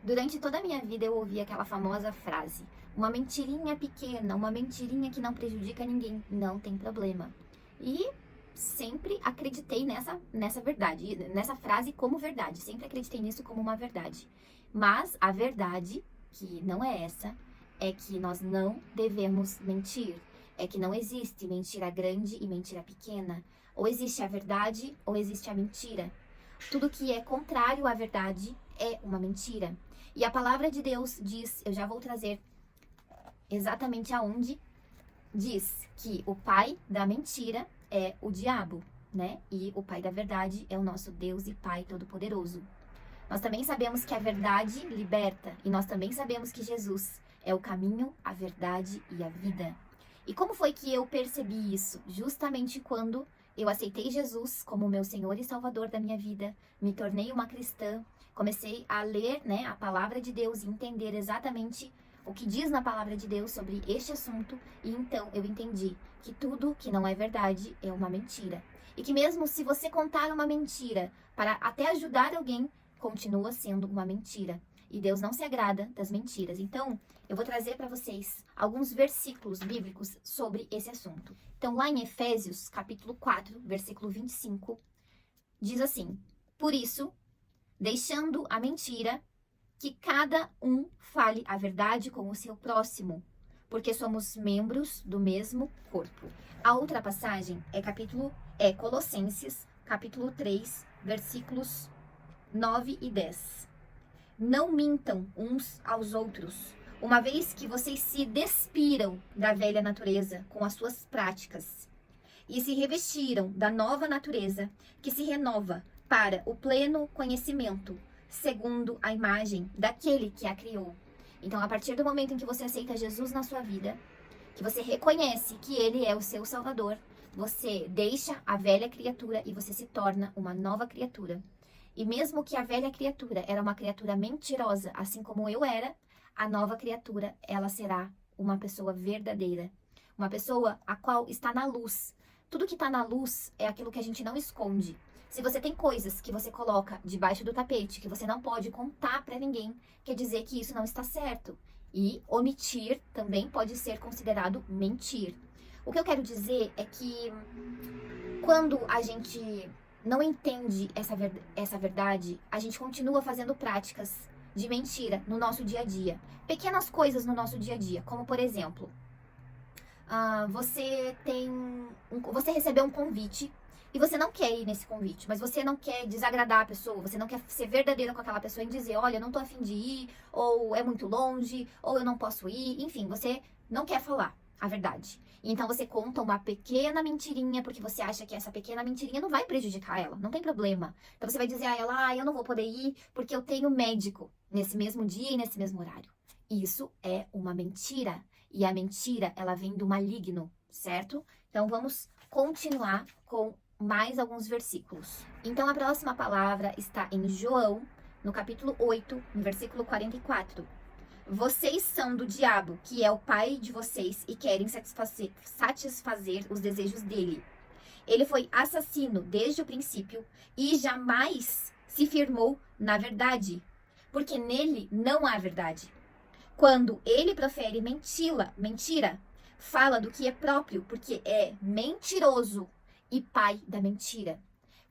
Durante toda a minha vida eu ouvi aquela famosa frase: uma mentirinha pequena, uma mentirinha que não prejudica ninguém, não tem problema. E sempre acreditei nessa verdade, nessa frase como verdade, sempre acreditei nisso como uma verdade. Mas a verdade, que não é essa, é que nós não devemos mentir. É que não existe mentira grande e mentira pequena. Ou existe a verdade ou existe a mentira. Tudo que é contrário à verdade é uma mentira. E a palavra de Deus diz, eu já vou trazer exatamente aonde, diz que o pai da mentira é o diabo, né? E o pai da verdade é o nosso Deus e Pai Todo-Poderoso. Nós também sabemos que a verdade liberta, e nós também sabemos que Jesus é o caminho, a verdade e a vida. E como foi que eu percebi isso? Justamente quando eu aceitei Jesus como meu Senhor e Salvador da minha vida, me tornei uma cristã, comecei a ler, né, a palavra de Deus e entender exatamente o que diz na palavra de Deus sobre este assunto, e então eu entendi que tudo que não é verdade é uma mentira. E que mesmo se você contar uma mentira para até ajudar alguém, continua sendo uma mentira. E Deus não se agrada das mentiras. Então, eu vou trazer para vocês alguns versículos bíblicos sobre esse assunto. Então, lá em Efésios, capítulo 4, versículo 25, diz assim: por isso, deixando a mentira, que cada um fale a verdade com o seu próximo, porque somos membros do mesmo corpo. A outra passagem é Colossenses, capítulo 3, versículos 9 e 10. Não mintam uns aos outros, uma vez que vocês se despiram da velha natureza com as suas práticas e se revestiram da nova natureza, que se renova para o pleno conhecimento, segundo a imagem daquele que a criou. Então, a partir do momento em que você aceita Jesus na sua vida, que você reconhece que ele é o seu Salvador, você deixa a velha criatura e você se torna uma nova criatura. E mesmo que a velha criatura era uma criatura mentirosa, assim como eu era, a nova criatura, ela será uma pessoa verdadeira. Uma pessoa a qual está na luz. Tudo que está na luz é aquilo que a gente não esconde. Se você tem coisas que você coloca debaixo do tapete, que você não pode contar para ninguém, quer dizer que isso não está certo. E omitir também pode ser considerado mentir. O que eu quero dizer é que quando a gente não entende essa verdade, a gente continua fazendo práticas de mentira no nosso dia a dia. Pequenas coisas no nosso dia a dia, como por exemplo, você recebeu um convite e você não quer ir nesse convite, mas você não quer desagradar a pessoa, você não quer ser verdadeira com aquela pessoa e dizer, olha, eu não tô a fim de ir, ou é muito longe, ou eu não posso ir, enfim, você não quer falar a verdade. Então você conta uma pequena mentirinha, porque você acha que essa pequena mentirinha não vai prejudicar ela, não tem problema. Então você vai dizer a ela, eu não vou poder ir porque eu tenho médico nesse mesmo dia e nesse mesmo horário. Isso é uma mentira. E a mentira, ela vem do maligno, certo? Então vamos continuar com mais alguns versículos. Então a próxima palavra está em João, no capítulo 8, no versículo 44. Vocês são do diabo, que é o pai de vocês, e querem satisfazer os desejos dele. Ele foi assassino desde o princípio e jamais se firmou na verdade, porque nele não há verdade. Quando ele profere mentira, fala do que é próprio, porque é mentiroso e pai da mentira.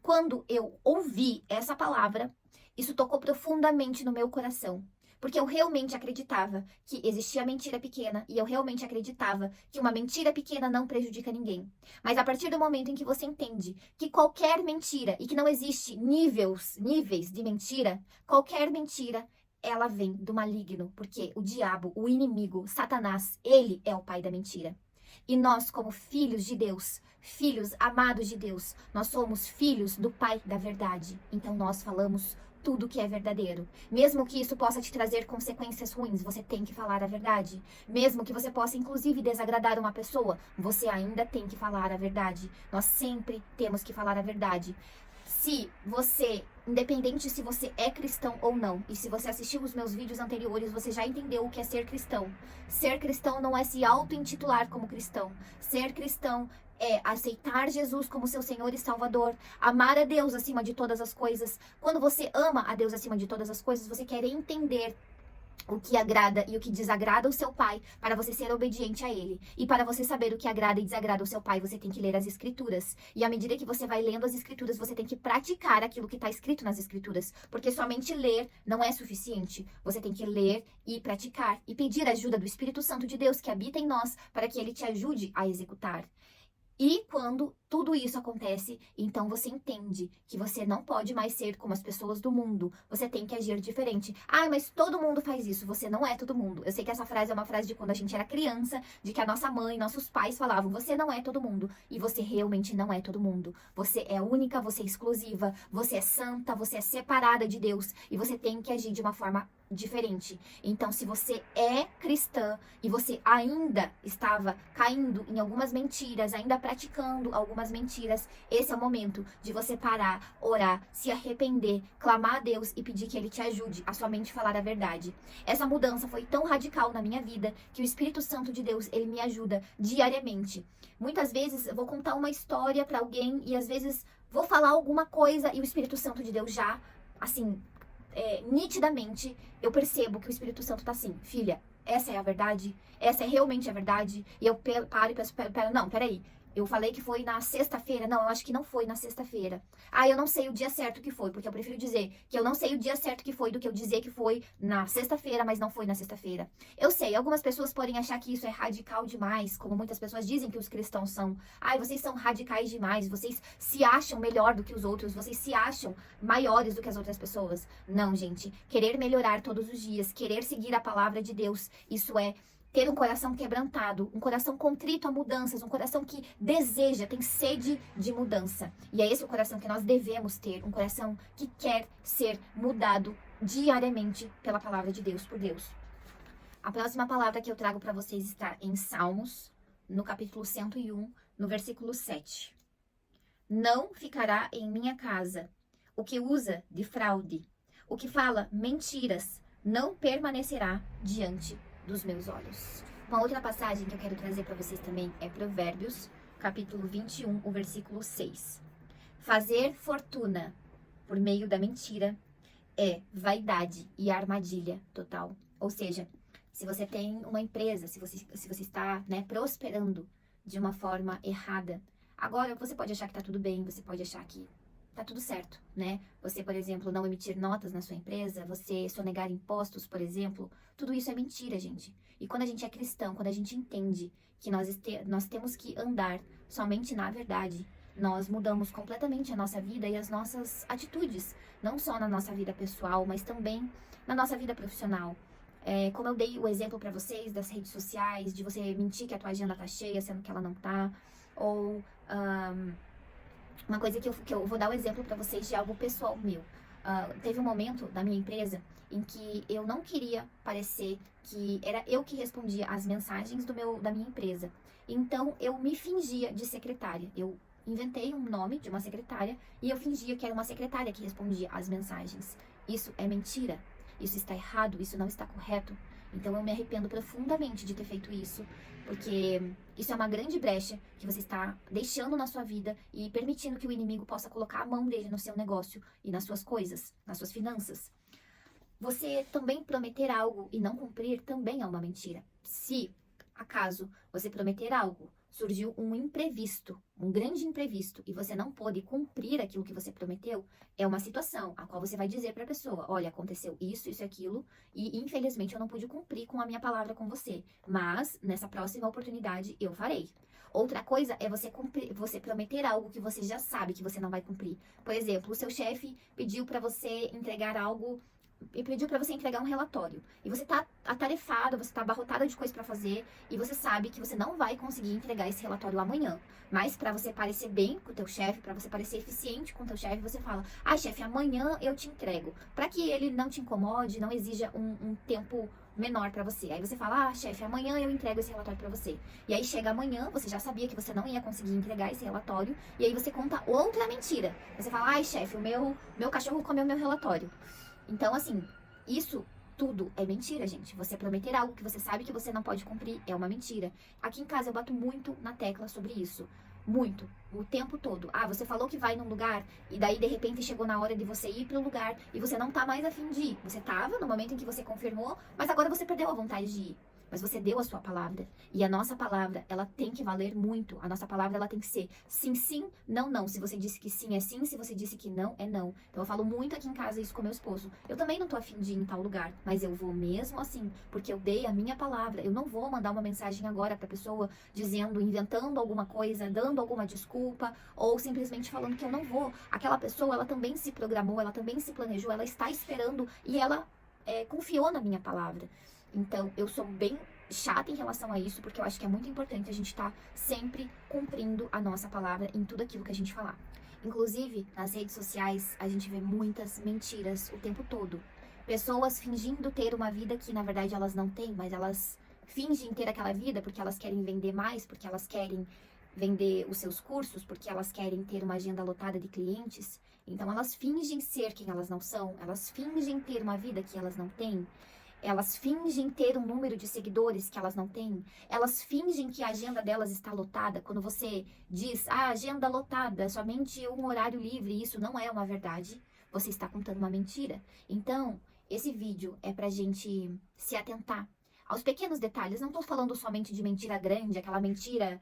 Quando eu ouvi essa palavra, isso tocou profundamente no meu coração. Porque eu realmente acreditava que existia mentira pequena e eu realmente acreditava que uma mentira pequena não prejudica ninguém. Mas a partir do momento em que você entende que qualquer mentira e que não existe níveis de mentira, qualquer mentira, ela vem do maligno, porque o diabo, o inimigo, Satanás, ele é o pai da mentira. E nós, como filhos de Deus, filhos amados de Deus, nós somos filhos do Pai da verdade. Então nós falamos tudo que é verdadeiro. Mesmo que isso possa te trazer consequências ruins, você tem que falar a verdade. Mesmo que você possa, inclusive, desagradar uma pessoa, você ainda tem que falar a verdade. Nós sempre temos que falar a verdade. Se você, independente se você é cristão ou não, e se você assistiu os meus vídeos anteriores, você já entendeu o que é ser cristão. Ser cristão não é se auto-intitular como cristão. Ser cristão é aceitar Jesus como seu Senhor e Salvador, amar a Deus acima de todas as coisas. Quando você ama a Deus acima de todas as coisas, você quer entender o que agrada e o que desagrada o seu pai, para você ser obediente a ele. E para você saber o que agrada e desagrada o seu pai, você tem que ler as escrituras. E à medida que você vai lendo as escrituras, você tem que praticar aquilo que está escrito nas escrituras. Porque somente ler não é suficiente. Você tem que ler e praticar. E pedir a ajuda do Espírito Santo de Deus que habita em nós, para que ele te ajude a executar. E quando tudo isso acontece, então você entende que você não pode mais ser como as pessoas do mundo. Você tem que agir diferente. Ah, mas todo mundo faz isso. Você não é todo mundo. Eu sei que essa frase é uma frase de quando a gente era criança, de que a nossa mãe, nossos pais falavam, você não é todo mundo. E você realmente não é todo mundo. Você é única, você é exclusiva, você é santa, você é separada de Deus. E você tem que agir de uma forma diferente. Então, se você é cristã e você ainda estava caindo em algumas mentiras, ainda praticando algumas mentiras, esse é o momento de você parar, orar, se arrepender, clamar a Deus e pedir que Ele te ajude a somente falar a verdade. Essa mudança foi tão radical na minha vida que o Espírito Santo de Deus, ele me ajuda diariamente. Muitas vezes eu vou contar uma história para alguém e às vezes vou falar alguma coisa e o Espírito Santo de Deus já, assim, nitidamente, eu percebo que o Espírito Santo tá assim, filha, essa é a verdade? Essa é realmente a verdade? E eu paro e penso, não, peraí. Eu falei que foi na sexta-feira. Não, eu acho que não foi na sexta-feira. Ah, eu não sei o dia certo que foi, porque eu prefiro dizer que eu não sei o dia certo que foi do que eu dizer que foi na sexta-feira, mas não foi na sexta-feira. Eu sei, algumas pessoas podem achar que isso é radical demais, como muitas pessoas dizem que os cristãos são. Ai, vocês são radicais demais, vocês se acham melhor do que os outros, vocês se acham maiores do que as outras pessoas. Não, gente. Querer melhorar todos os dias, querer seguir a palavra de Deus, isso é ter um coração quebrantado, um coração contrito a mudanças, um coração que deseja, tem sede de mudança. E é esse o coração que nós devemos ter, um coração que quer ser mudado diariamente pela palavra de Deus, por Deus. A próxima palavra que eu trago para vocês está em Salmos, no capítulo 101, no versículo 7. Não ficará em minha casa o que usa de fraude, o que fala mentiras, não permanecerá diante dos meus olhos. Uma outra passagem que eu quero trazer para vocês também é Provérbios, capítulo 21, o versículo 6. Fazer fortuna por meio da mentira é vaidade e armadilha total. Ou seja, se você tem uma empresa, se você está, prosperando de uma forma errada, agora você pode achar que está tudo bem, você pode achar que tá tudo certo, né? Você, por exemplo, não emitir notas na sua empresa, você sonegar impostos, por exemplo, tudo isso é mentira, gente. E quando a gente é cristão, quando a gente entende que nós temos que andar somente na verdade, nós mudamos completamente a nossa vida e as nossas atitudes, não só na nossa vida pessoal, mas também na nossa vida profissional. Como eu dei o exemplo para vocês das redes sociais, de você mentir que a tua agenda tá cheia, sendo que ela não tá, ou uma coisa que eu vou dar um exemplo para vocês de algo pessoal meu. Teve um momento da minha empresa em que eu não queria parecer que era eu que respondia às mensagens da minha empresa. Então, eu me fingia de secretária. Eu inventei um nome de uma secretária e eu fingia que era uma secretária que respondia às mensagens. Isso é mentira. Isso está errado, isso não está correto. Então, eu me arrependo profundamente de ter feito isso, porque isso é uma grande brecha que você está deixando na sua vida e permitindo que o inimigo possa colocar a mão dele no seu negócio e nas suas coisas, nas suas finanças. Você também prometer algo e não cumprir também é uma mentira. Se, acaso, você prometer algo, surgiu um imprevisto, um grande imprevisto, e você não pôde cumprir aquilo que você prometeu, é uma situação a qual você vai dizer para a pessoa, olha, aconteceu isso, isso e aquilo, e infelizmente eu não pude cumprir com a minha palavra com você, mas nessa próxima oportunidade eu farei. Outra coisa é você prometer algo que você já sabe que você não vai cumprir. Por exemplo, o seu chefe pediu para você entregar algo e pediu para você entregar um relatório. E você tá atarefado, você tá abarrotada de coisa para fazer e você sabe que você não vai conseguir entregar esse relatório amanhã. Mas para você parecer bem com o teu chefe, para você parecer eficiente com o teu chefe, você fala: "Ah, chefe, amanhã eu te entrego". Para que ele não te incomode, não exija um tempo menor para você. Aí você fala: "Ah, chefe, amanhã eu entrego esse relatório para você". E aí chega amanhã, você já sabia que você não ia conseguir entregar esse relatório, e aí você conta outra mentira. Você fala: "Ai, chefe, o meu cachorro comeu meu relatório". Então, assim, isso tudo é mentira, gente. Você prometer algo que você sabe que você não pode cumprir é uma mentira. Aqui em casa eu bato muito na tecla sobre isso. Muito. O tempo todo. Ah, você falou que vai num lugar e daí de repente chegou na hora de você ir pro lugar e você não tá mais a fim de ir. Você tava no momento em que você confirmou, mas agora você perdeu a vontade de ir. Mas você deu a sua palavra. E a nossa palavra, ela tem que valer muito. A nossa palavra, ela tem que ser sim, sim, não, não. Se você disse que sim, é sim. Se você disse que não, é não. Então eu falo muito aqui em casa isso com meu esposo. Eu também não tô afim de ir em tal lugar, mas eu vou mesmo assim, porque eu dei a minha palavra. Eu não vou mandar uma mensagem agora pra pessoa dizendo, inventando alguma coisa, dando alguma desculpa, ou simplesmente falando que eu não vou. Aquela pessoa, ela também se programou, ela também se planejou, ela está esperando e ela confiou na minha palavra. Então, eu sou bem chata em relação a isso, porque eu acho que é muito importante a gente estar sempre cumprindo a nossa palavra em tudo aquilo que a gente falar. Inclusive, nas redes sociais, a gente vê muitas mentiras o tempo todo. Pessoas fingindo ter uma vida que, na verdade, elas não têm, mas elas fingem ter aquela vida porque elas querem vender mais, porque elas querem vender os seus cursos, porque elas querem ter uma agenda lotada de clientes. Então, elas fingem ser quem elas não são, elas fingem ter uma vida que elas não têm. Elas fingem ter um número de seguidores que elas não têm. Elas fingem que a agenda delas está lotada. Quando você diz, agenda lotada, somente um horário livre, isso não é uma verdade. Você está contando uma mentira. Então, esse vídeo é pra gente se atentar aos pequenos detalhes. Não estou falando somente de mentira grande, aquela mentira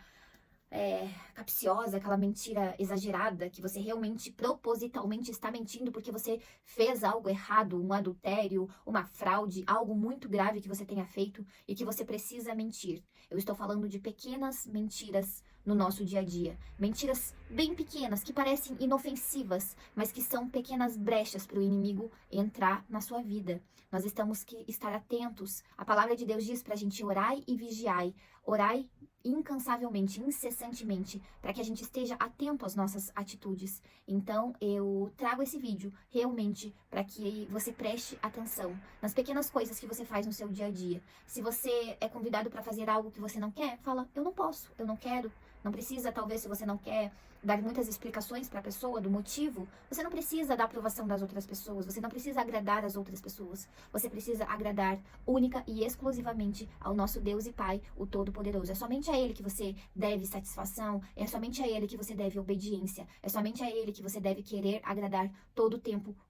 capciosa, aquela mentira exagerada, que você realmente propositalmente está mentindo porque você fez algo errado, um adultério, uma fraude, algo muito grave que você tenha feito e que você precisa mentir. Eu estou falando de pequenas mentiras no nosso dia a dia. Mentiras bem pequenas, que parecem inofensivas, mas que são pequenas brechas para o inimigo entrar na sua vida. Nós temos que estar atentos. A palavra de Deus diz para a gente orai e vigiai. Orai incansavelmente, incessantemente, para que a gente esteja atento às nossas atitudes. Então, eu trago esse vídeo realmente para que você preste atenção nas pequenas coisas que você faz no seu dia a dia. Se você é convidado para fazer algo que você não quer, fala: eu não posso, eu não quero. Não precisa, talvez, se você não quer dar muitas explicações para a pessoa do motivo, você não precisa da aprovação das outras pessoas, você não precisa agradar as outras pessoas. Você precisa agradar única e exclusivamente ao nosso Deus e Pai, o Todo-Poderoso. É somente a Ele que você deve satisfação, é somente a Ele que você deve obediência, é somente a Ele que você deve querer agradar todo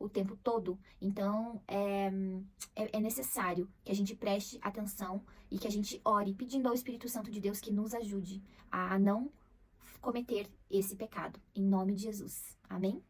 o tempo todo. Então, é necessário que a gente preste atenção e que a gente ore pedindo ao Espírito Santo de Deus que nos ajude a não cometer esse pecado. Em nome de Jesus. Amém?